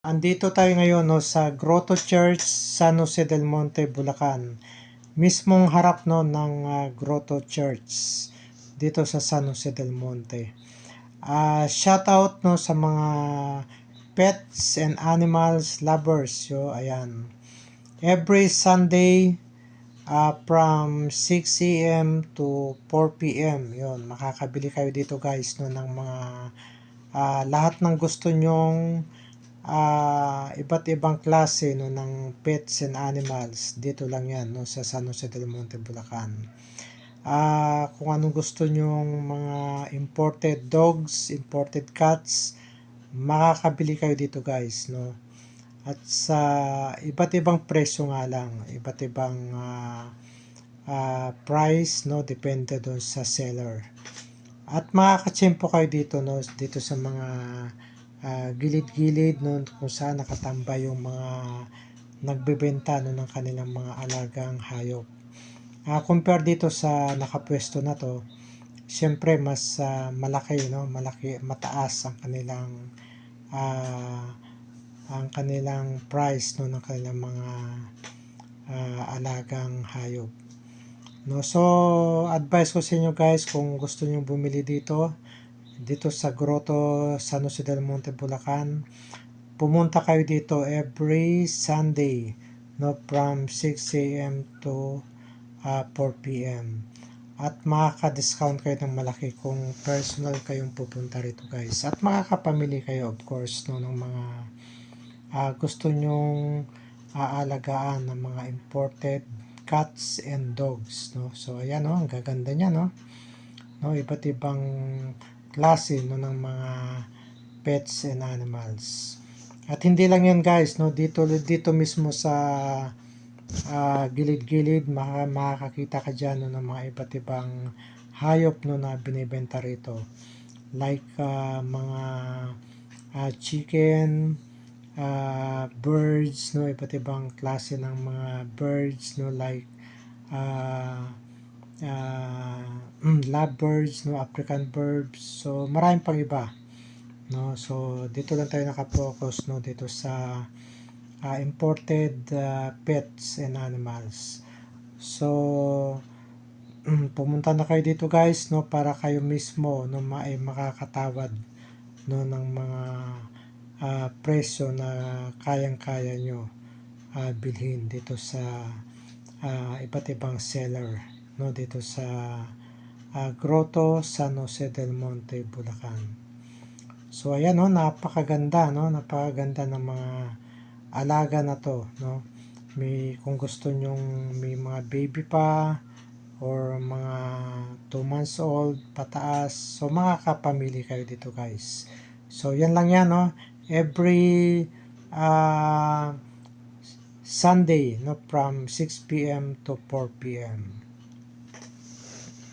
Andito tayo ngayon no, sa Grotto Church, San Jose del Monte, Bulacan. Mismong harap no, ng Grotto Church dito sa San Jose del Monte. Shout out no, sa mga pets and animals lovers. Yo, ayan. Every Sunday from 6 a.m. to 4 p.m. Yun, makakabili kayo dito guys no, ng mga lahat ng gusto nyong iba't ibang klase no, ng pets and animals. Dito lang yan no, sa San Jose del Monte, Bulacan. Kung anong gusto nyong mga imported dogs, imported cats, makakabili kayo dito guys no. At sa iba't ibang presyo nga lang, iba't ibang price no, depende doon sa seller. At makakatsempo kayo dito no, dito sa mga gilid-gilid no, kung saan nakatambay yung mga nagbebenta no, ng kanilang mga alagang hayop. Compare dito sa nakapwesto na to, siyempre mas malaki no, mataas ang kanilang price no, ng kanilang mga alagang hayop. No, so advice ko sa inyo guys, kung gusto niyo bumili dito sa Grotto San Jose del Monte, Bulacan, pumunta kayo dito every Sunday no, from 6 a.m. to 4 p.m. At makaka-discount kayo ng malaki kung personal kayong pupunta rito guys. At makakapamili kayo of course no, ng mga gusto nyong aalagaan ng mga imported cats and dogs no. So ayan no, ang gaganda niya no. Iba't ibang klase no, ng mga pets and animals. At hindi lang yan guys no, dito mismo sa gilid-gilid makakakita ka dyan no, ng mga iba't ibang hayop no, na binibenta rito. Like mga chicken, birds no, iba't ibang klase ng mga birds no, like lovebirds no, African birds. So maraming pang iba no. So dito lang tayo naka-focus no, dito sa imported pets and animals. So pumunta na kayo dito guys no, para kayo mismo no, makakatawad no, ng mga presyo na kayang-kaya nyo bilhin dito sa iba't ibang seller no, dito sa Grotto San Jose del Monte, Bulacan. So ayan no, napakaganda ng mga alaga na to no. Kung gusto nyong may mga baby pa or mga 2 months old pataas, so makakapamili kayo dito guys. So yan lang yan no, every Sunday no, from 6 p.m. to 4 p.m.